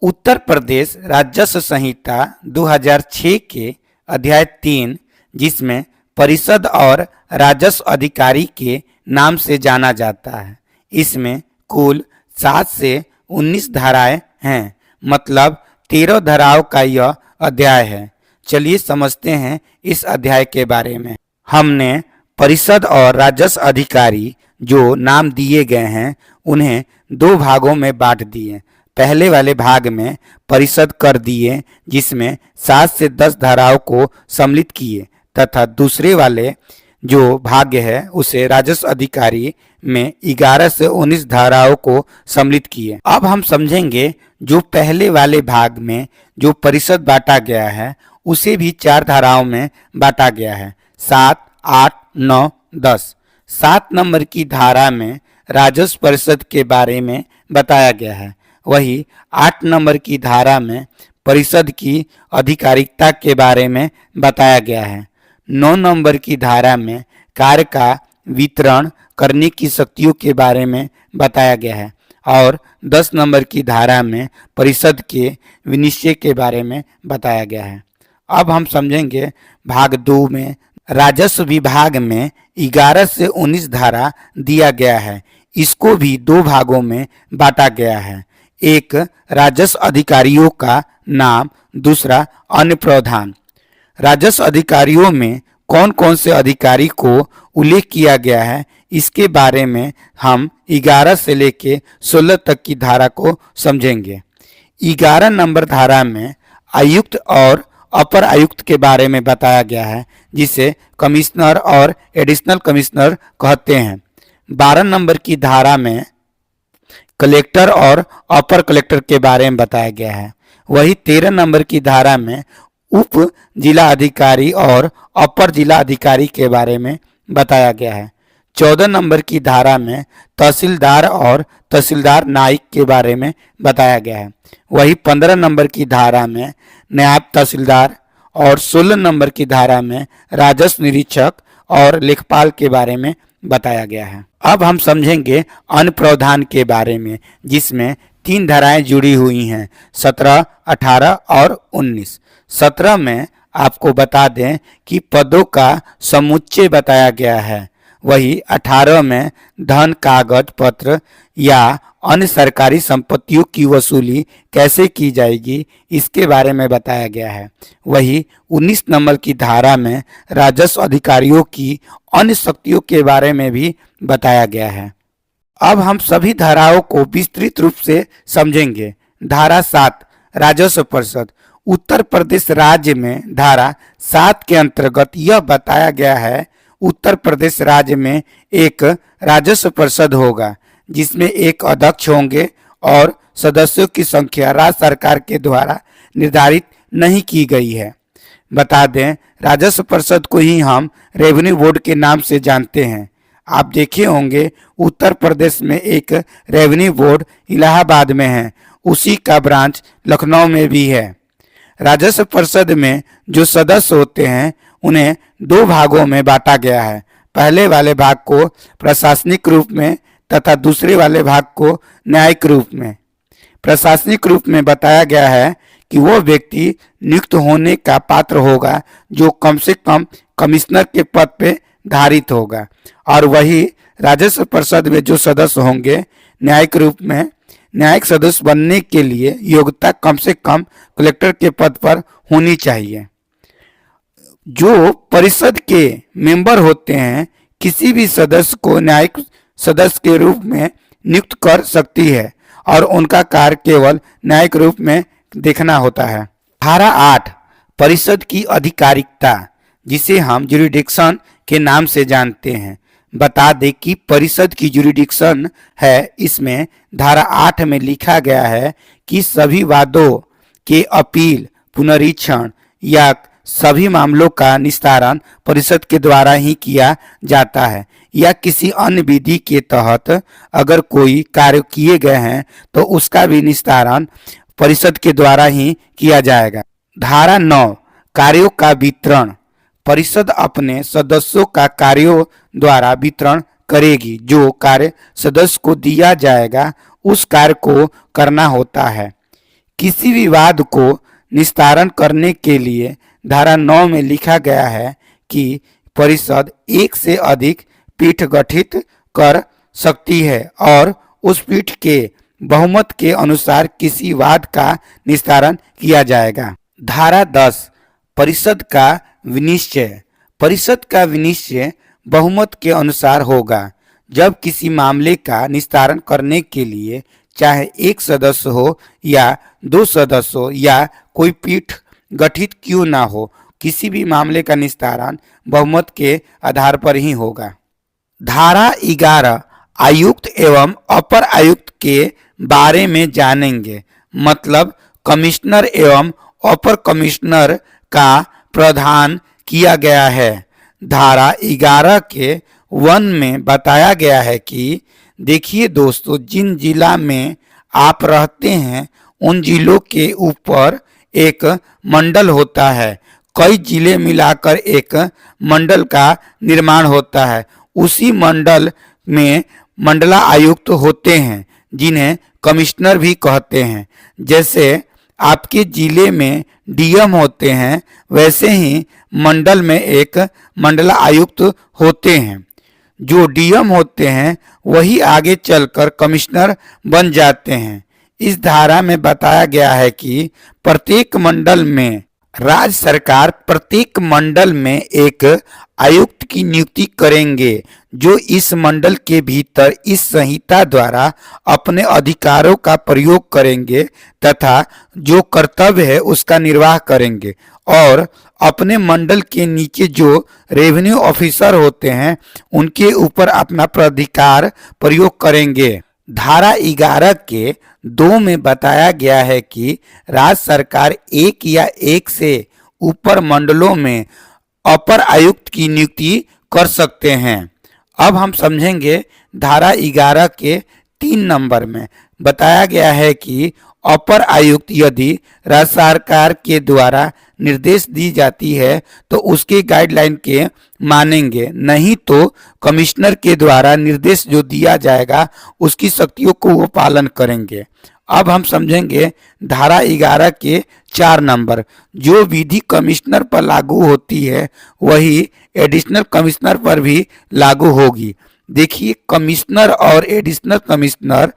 उत्तर प्रदेश राजस्व संहिता 2006 के अध्याय 3, जिसमें परिषद और राजस्व अधिकारी के नाम से जाना जाता है, इसमें कुल 7 से 19 धाराएं हैं। मतलब 13 धाराओं का यह अध्याय है। चलिए समझते हैं इस अध्याय के बारे में। हमने परिषद और राजस्व अधिकारी जो नाम दिए गए हैं उन्हें 2 भागों में बांट दिए। पहले वाले भाग में परिषद कर दिए, जिसमें 7 से 10 धाराओं को सम्मिलित किए, तथा दूसरे वाले जो भाग है उसे राजस्व अधिकारी में 11 से 19 धाराओं को सम्मिलित किए। अब हम समझेंगे जो पहले वाले भाग में जो परिषद बांटा गया है उसे भी 4 धाराओं में बांटा गया है, 7, 8, 9, 10। 7 नंबर की धारा में राजस्व परिषद के बारे में बताया गया है। वही 8 नंबर की धारा में परिषद की आधिकारिकता के बारे में बताया गया है। 9 नंबर की धारा में कार्य का वितरण करने की शक्तियों के बारे में बताया गया है और 10 नंबर की धारा में परिषद के विनिश्चय के बारे में बताया गया है। अब हम समझेंगे भाग 2 में राजस्व विभाग में 11 से 19 धारा दिया गया है। इसको भी 2 भागों में बांटा गया है। एक राजस्व अधिकारियों का नाम, दूसरा अन्य प्रावधान। राजस्व अधिकारियों में कौन कौन से अधिकारी को उल्लेख किया गया है इसके बारे में हम 11 से लेकर 16 तक की धारा को समझेंगे। 11 नंबर धारा में आयुक्त और अपर आयुक्त के बारे में बताया गया है, जिसे कमिश्नर और एडिशनल कमिश्नर कहते हैं। 12 नंबर की धारा में कलेक्टर और अपर कलेक्टर के बारे में बताया गया है। वही 13 नंबर की धारा में उप जिला अधिकारी और अपर जिला अधिकारी के बारे में बताया गया है। 14 नंबर की धारा में तहसीलदार और तहसीलदार नायक के बारे में बताया गया है। वही 15 नंबर की धारा में नायब तहसीलदार और 16 नंबर की धारा में राजस्व निरीक्षक और लेखपाल के बारे में बताया गया है। अब हम समझेंगे अन्य प्रावधान के बारे में, जिसमें 3 धाराएं जुड़ी हुई हैं, 17, 18 और 19। 17 में आपको बता दें कि पदों का समुच्चय बताया गया है। वही 18 में धन, कागज पत्र या अन्य सरकारी संपत्तियों की वसूली कैसे की जाएगी इसके बारे में बताया गया है। वही 19 नंबर की धारा में राजस्व अधिकारियों की अन्य शक्तियों के बारे में भी बताया गया है। अब हम सभी धाराओं को विस्तृत रूप से समझेंगे। धारा 7 राजस्व परिषद। उत्तर प्रदेश राज्य में धारा 7 के अंतर्गत यह बताया गया है, उत्तर प्रदेश राज्य में एक राजस्व परिषद होगा, जिसमें एक अध्यक्ष होंगे और सदस्यों की संख्या राज्य सरकार के द्वारा निर्धारित नहीं की गई है। बता दें, राजस्व परिषद को ही हम रेवेन्यू बोर्ड के नाम से जानते हैं। आप देखे होंगे उत्तर प्रदेश में एक रेवेन्यू बोर्ड इलाहाबाद में है, उसी का ब्रांच लखनऊ में भी है। राजस्व परिषद में जो सदस्य होते हैं उन्हें 2 भागों में बांटा गया है। पहले वाले भाग को प्रशासनिक रूप में तथा दूसरे वाले भाग को न्यायिक रूप में। प्रशासनिक रूप में बताया गया है कि वो व्यक्ति नियुक्त होने का पात्र होगा जो कम से कम कमिश्नर के पद पे धारित होगा, और वही राजस्व परिषद में जो सदस्य होंगे न्यायिक रूप में, न्यायिक सदस्य बनने के लिए योग्यता कम से कम कलेक्टर के पद पर होनी चाहिए। जो परिषद के मेंबर होते हैं किसी भी सदस्य को न्यायिक सदस्य के रूप में नियुक्त कर सकती है और उनका कार्य केवल न्यायिक रूप में देखना होता है। धारा 8 परिषद की आधिकारिकता, जिसे हम ज्यूरिडिक्शन के नाम से जानते हैं। बता दें कि परिषद की ज्यूरिडिक्शन है, इसमें धारा 8 में लिखा गया है कि सभी वादों के अपील, पुनरीक्षण या सभी मामलों का निस्तारण परिषद के द्वारा ही किया जाता है, या किसी अन्य विधि के तहत अगर कोई कार्य किए गए हैं तो उसका भी निस्तारण परिषद के द्वारा ही किया जाएगा। धारा 9 कार्यों का वितरण। परिषद अपने सदस्यों का कार्यों द्वारा वितरण करेगी। जो कार्य सदस्य को दिया जाएगा उस कार्य को करना होता है। किसी विवाद को निस्तारण करने के लिए धारा 9 में लिखा गया है कि परिषद एक से अधिक पीठ गठित कर सकती है और उस पीठ के बहुमत के अनुसार किसी वाद का निस्तारण किया जाएगा। धारा 10 परिषद का विनिश्चय। परिषद का विनिश्चय बहुमत के अनुसार होगा। जब किसी मामले का निस्तारण करने के लिए चाहे एक सदस्य हो या दो सदस्य हो या कोई पीठ गठित क्यों ना हो, किसी भी मामले का निस्तारण बहुमत के आधार पर ही होगा। धारा 11 आयुक्त एवं अपर आयुक्त के बारे में जानेंगे। मतलब कमिश्नर एवं अपर कमिश्नर का प्रावधान किया गया है। धारा 11 के 1 में बताया गया है कि देखिए दोस्तों, जिन जिला में आप रहते हैं उन जिलों के ऊपर एक मंडल होता है। कई जिले मिलाकर एक मंडल का निर्माण होता है। उसी मंडल में मंडला आयुक्त होते हैं जिन्हें कमिश्नर भी कहते हैं। जैसे आपके जिले में डीएम होते हैं, वैसे ही मंडल में एक मंडला आयुक्त होते हैं। जो डीएम होते हैं वही आगे चलकर कमिश्नर बन जाते हैं। इस धारा में बताया गया है कि प्रत्येक मंडल में राज्य सरकार प्रत्येक मंडल में एक आयुक्त की नियुक्ति करेंगे जो इस मंडल के भीतर इस संहिता द्वारा अपने अधिकारों का प्रयोग करेंगे तथा जो कर्तव्य है उसका निर्वाह करेंगे और अपने मंडल के नीचे जो रेवेन्यू ऑफिसर होते हैं उनके ऊपर अपना प्राधिकार प्रयोग करेंगे। धारा 11 के 2 में बताया गया है कि राज्य सरकार एक या एक से ऊपर मंडलों में अपर आयुक्त की नियुक्ति कर सकते हैं। अब हम समझेंगे धारा 11 के 3 नंबर में बताया गया है कि अपर आयुक्त यदि राज्य सरकार के द्वारा निर्देश दी जाती है तो उसके गाइडलाइन के मानेंगे, नहीं तो कमिश्नर के द्वारा निर्देश जो दिया जाएगा उसकी शक्तियों को वो पालन करेंगे। अब हम समझेंगे धारा 11 के 4 नंबर। जो विधि कमिश्नर पर लागू होती है वही एडिशनल कमिश्नर पर भी लागू होगी। देखिए, कमिश्नर और एडिशनल कमिश्नर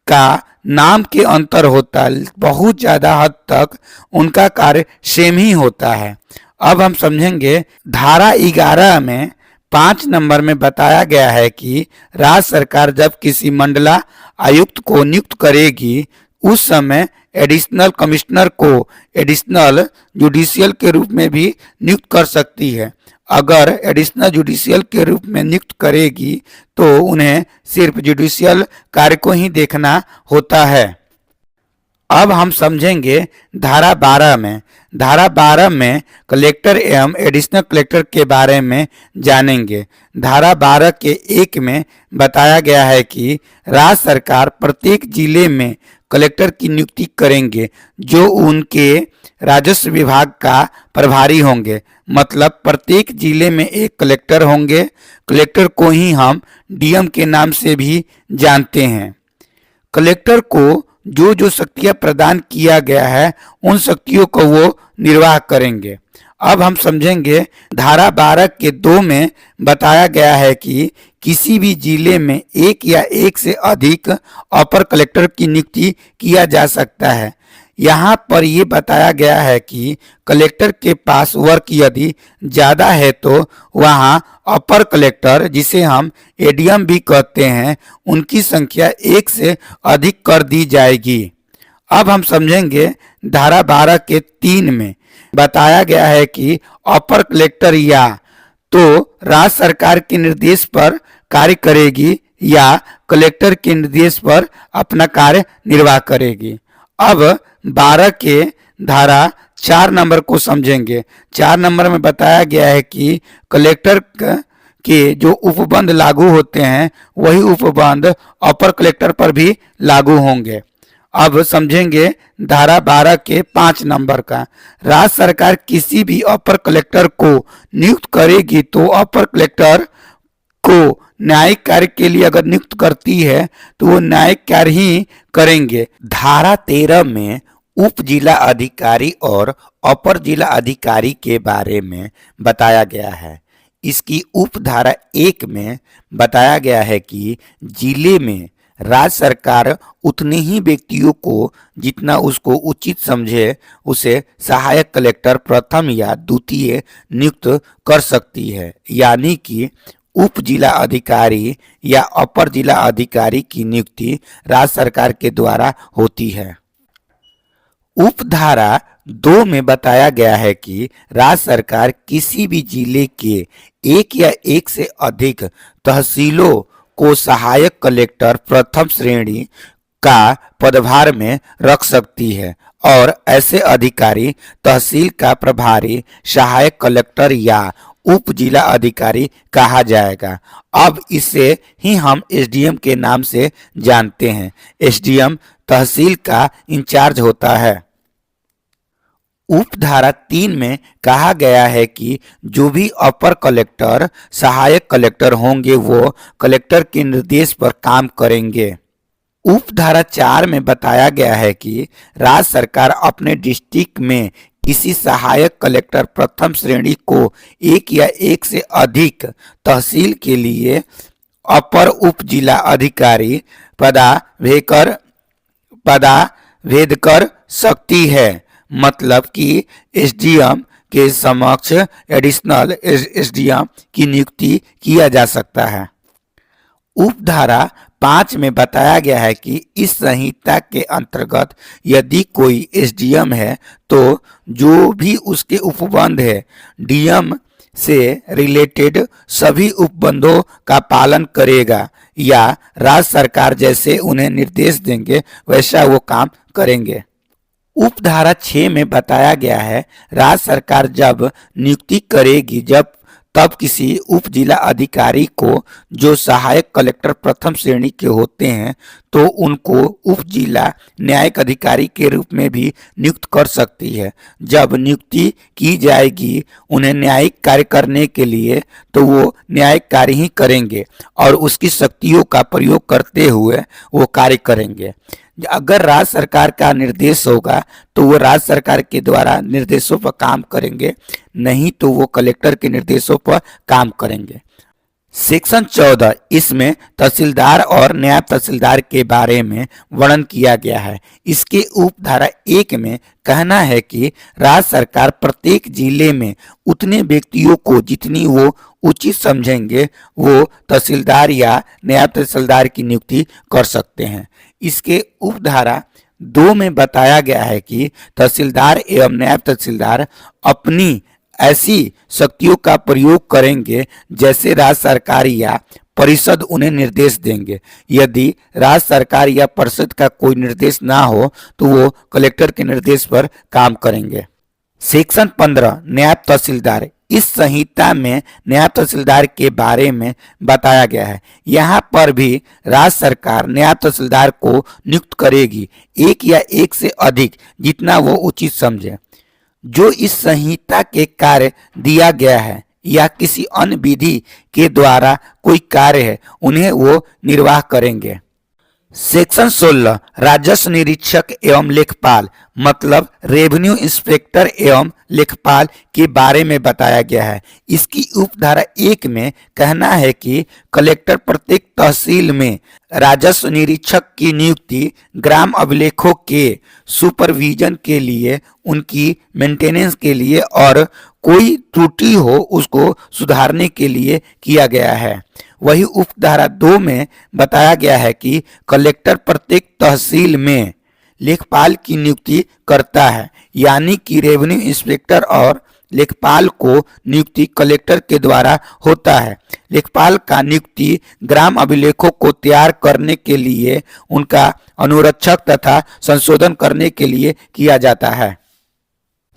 का नाम के अंतर होता है, बहुत ज़्यादा हद तक उनका कार्य सेम ही होता है। अब हम समझेंगे धारा 11 में 5 नंबर में बताया गया है कि राज्य सरकार जब किसी मंडला आयुक्त को नियुक्त करेगी उस समय एडिशनल कमिश्नर को एडिशनल जुडिशियल के रूप में भी नियुक्त कर सकती है। अगर एडिशनल जुडिशियल के रूप में नियुक्त करेगी तो उन्हें सिर्फ जुडिशियल कार्य को ही देखना होता है। अब हम समझेंगे धारा 12 में। धारा 12 में कलेक्टर एवं एडिशनल कलेक्टर के बारे में जानेंगे। धारा 12 के 1 में बताया गया है कि राज्य सरकार प्रत्येक जिले में कलेक्टर की नियुक्ति करेंगे जो उनके राजस्व विभाग का प्रभारी होंगे। मतलब प्रत्येक जिले में एक कलेक्टर होंगे। कलेक्टर को ही हम डीएम के नाम से भी जानते हैं। कलेक्टर को जो जो शक्तियां प्रदान किया गया है उन शक्तियों को वो निर्वाह करेंगे। अब हम समझेंगे धारा 12 के 2 में बताया गया है कि किसी भी जिले में एक या एक से अधिक अपर कलेक्टर की नियुक्ति किया जा सकता है। यहाँ पर ये बताया गया है कि कलेक्टर के पास वर्क यदि ज़्यादा है तो वहाँ अपर कलेक्टर, जिसे हम एडीएम भी कहते हैं, उनकी संख्या 1 से अधिक कर दी जाएगी। अब हम समझेंगे धारा 12 के 3 में बताया गया है कि अपर कलेक्टर या तो राज्य सरकार के निर्देश पर कार्य करेगी या कलेक्टर के निर्देश पर अपना कार्य निर्वाह करेगी। अब 12 के धारा 4 नंबर को समझेंगे। 4 नंबर में बताया गया है कि कलेक्टर के जो उपबंध लागू होते हैं वही उपबंध अपर कलेक्टर पर भी लागू होंगे। अब समझेंगे धारा 12 के 5 नंबर का। राज्य सरकार किसी भी अपर कलेक्टर को नियुक्त करेगी तो अपर कलेक्टर को न्यायिक कार्य के लिए अगर नियुक्त करती है तो वो न्यायिक कार्य ही करेंगे। धारा 13 में उप जिला अधिकारी और अपर जिला अधिकारी के बारे में बताया गया है। इसकी उपधारा 1 में बताया गया है कि जिले में राज्य सरकार उतने ही व्यक्तियों को जितना उसको उचित समझे उसे सहायक कलेक्टर प्रथम या द्वितीय नियुक्त कर सकती है, यानी कि उप जिला अधिकारी या अपर जिला अधिकारी की नियुक्ति राज्य सरकार के द्वारा होती है। उपधारा 2 में बताया गया है कि राज्य सरकार किसी भी जिले के एक या एक से अधिक तहसीलों को सहायक कलेक्टर प्रथम श्रेणी का पदभार में रख सकती है और ऐसे अधिकारी तहसील का प्रभारी सहायक कलेक्टर या उप जिला अधिकारी कहा जाएगा। अब इसे ही हम एसडीएम के नाम से जानते हैं। एसडीएम तहसील का इंचार्ज होता है। उपधारा 3 में कहा गया है कि जो भी अपर कलेक्टर सहायक कलेक्टर होंगे वो कलेक्टर के निर्देश पर काम करेंगे। उपधारा 4 में बताया गया है कि राज्य सरकार अपने डिस्ट्रिक्ट में किसी सहायक कलेक्टर प्रथम श्रेणी को एक या एक से अधिक तहसील के लिए अपर उप जिला अधिकारी पदावेद कर सकती है। मतलब कि एसडीएम के समक्ष एडिशनल एसडीएम की नियुक्ति किया जा सकता है। उपधारा 5 में बताया गया है कि इस संहिता के अंतर्गत यदि कोई एसडीएम है तो जो भी उसके उपबंध है डीएम से रिलेटेड सभी उपबंधों का पालन करेगा या राज्य सरकार जैसे उन्हें निर्देश देंगे वैसा वो काम करेंगे। उपधारा 6 में बताया गया है राज्य सरकार जब नियुक्ति करेगी तब किसी उप जिला अधिकारी को जो सहायक कलेक्टर प्रथम श्रेणी के होते हैं तो उनको उप जिला न्यायिक अधिकारी के रूप में भी नियुक्त कर सकती है। जब नियुक्ति की जाएगी उन्हें न्यायिक कार्य करने के लिए तो वो न्यायिक कार्य ही करेंगे और उसकी शक्तियों का प्रयोग करते हुए वो कार्य करेंगे। अगर राज्य सरकार का निर्देश होगा तो वो राज्य सरकार के द्वारा निर्देशों पर काम करेंगे, नहीं तो वो कलेक्टर के निर्देशों पर काम करेंगे। सेक्शन 14 इसमें तहसीलदार और नायब तहसीलदार के बारे में वर्णन किया गया है। इसके उपधारा 1 में कहना है कि राज्य सरकार प्रत्येक जिले में उतने व्यक्तियों को जितनी वो उचित समझेंगे वो तहसीलदार या नायब तहसीलदार की नियुक्ति कर सकते हैं। इसके उपधारा 2 में बताया गया है कि तहसीलदार एवं नायब तहसीलदार अपनी ऐसी शक्तियों का प्रयोग करेंगे जैसे राज्य सरकार या परिषद उन्हें निर्देश देंगे। यदि राज्य सरकार या परिषद का कोई निर्देश ना हो तो वो कलेक्टर के निर्देश पर काम करेंगे। सेक्शन 15 नायब तहसीलदार। इस संहिता में नायब तहसीलदार के बारे में बताया गया है। यहाँ पर भी राज्य सरकार नायब तहसीलदार को नियुक्त करेगी, एक या एक से अधिक जितना वो उचित समझे। जो इस संहिता के कार्य दिया गया है या किसी अन्य विधि के द्वारा कोई कार्य है उन्हें वो निर्वाह करेंगे। सेक्शन 16 राजस्व निरीक्षक एवं लेखपाल मतलब रेवेन्यू इंस्पेक्टर एवं लेखपाल के बारे में बताया गया है। इसकी उपधारा 1 में कहना है कि कलेक्टर प्रत्येक तहसील में राजस्व निरीक्षक की नियुक्ति ग्राम अभिलेखों के सुपरविजन के लिए, उनकी मेंटेनेंस के लिए और कोई त्रुटि हो उसको सुधारने के लिए किया गया है। वही उपधारा 2 में बताया गया है कि कलेक्टर प्रत्येक तहसील में लेखपाल की नियुक्ति करता है, यानी कि रेवेन्यू इंस्पेक्टर और लेखपाल को नियुक्ति कलेक्टर के द्वारा होता है। लेखपाल का नियुक्ति ग्राम अभिलेखों को तैयार करने के लिए, उनका अनुरक्षक तथा संशोधन करने के लिए किया जाता है।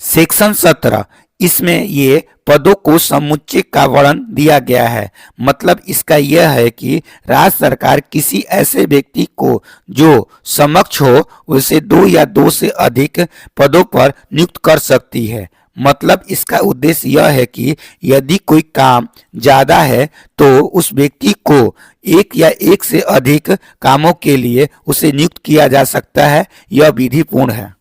सेक्शन 17 इसमें ये पदों को समुच्चय का वर्णन दिया गया है। मतलब इसका यह है कि राज्य सरकार किसी ऐसे व्यक्ति को जो समक्ष हो उसे 2 या 2 से अधिक पदों पर नियुक्त कर सकती है। मतलब इसका उद्देश्य यह है कि यदि कोई काम ज्यादा है तो उस व्यक्ति को एक या एक से अधिक कामों के लिए उसे नियुक्त किया जा सकता है। यह विधिपूर्ण है।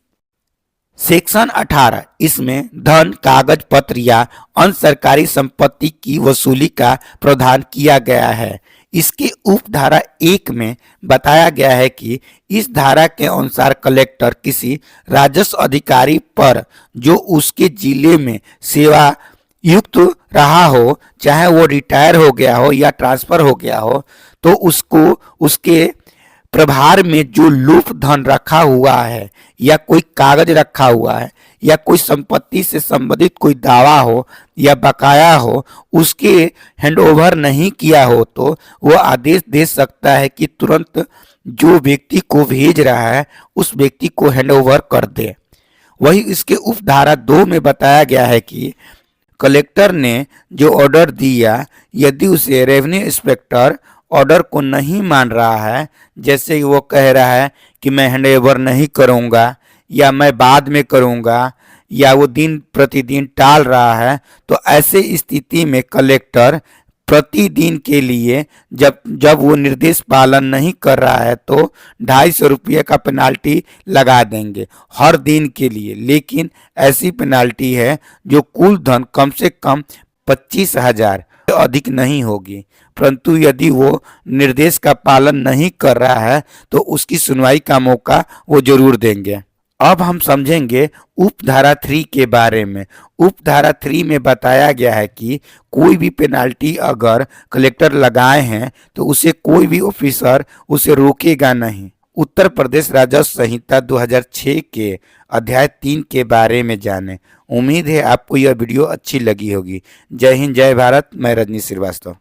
सेक्शन 18 इसमें धन, कागज पत्र या अन्य सरकारी संपत्ति की वसूली का प्रावधान किया गया है। इसके उपधारा 1 में बताया गया है कि इस धारा के अनुसार कलेक्टर किसी राजस्व अधिकारी पर जो उसके जिले में सेवा युक्त रहा हो, चाहे वो रिटायर हो गया हो या ट्रांसफर हो गया हो, तो उसको उसके प्रभार में जो लूप धन रखा हुआ है या कोई कागज रखा हुआ है या कोई संपत्ति से संबंधित कोई दावा हो या बकाया हो, उसके हैंडओवर नहीं किया हो तो वो आदेश दे सकता है कि तुरंत जो व्यक्ति को भेज रहा है उस व्यक्ति को हैंडओवर कर दे। वही इसके उपधारा 2 में बताया गया है कि कलेक्टर ने जो ऑर्डर दिया, यदि उसे रेवेन्यू इंस्पेक्टर ऑर्डर को नहीं मान रहा है, जैसे वो कह रहा है कि मैं हैंडओवर नहीं करूंगा या मैं बाद में करूंगा या वो दिन प्रतिदिन टाल रहा है, तो ऐसे स्थिति में कलेक्टर प्रतिदिन के लिए जब वो निर्देश पालन नहीं कर रहा है तो 250 रुपये का पेनाल्टी लगा देंगे हर दिन के लिए। लेकिन ऐसी पेनाल्टी है जो कुल धन कम से कम 25,000 अधिक नहीं होगी, परंतु यदि वो निर्देश का पालन नहीं कर रहा है तो उसकी सुनवाई का मौका वो जरूर देंगे। अब हम समझेंगे उपधारा 3 के बारे में। उपधारा 3 में बताया गया है कि कोई भी पेनाल्टी अगर कलेक्टर लगाए हैं तो उसे कोई भी ऑफिसर उसे रोकेगा नहीं। उत्तर प्रदेश राजस्व संहिता 2006 के अध्याय 3 के बारे में जानें। उम्मीद है आपको यह वीडियो अच्छी लगी होगी। जय हिंद, जय भारत। मैं रजनी श्रीवास्तव।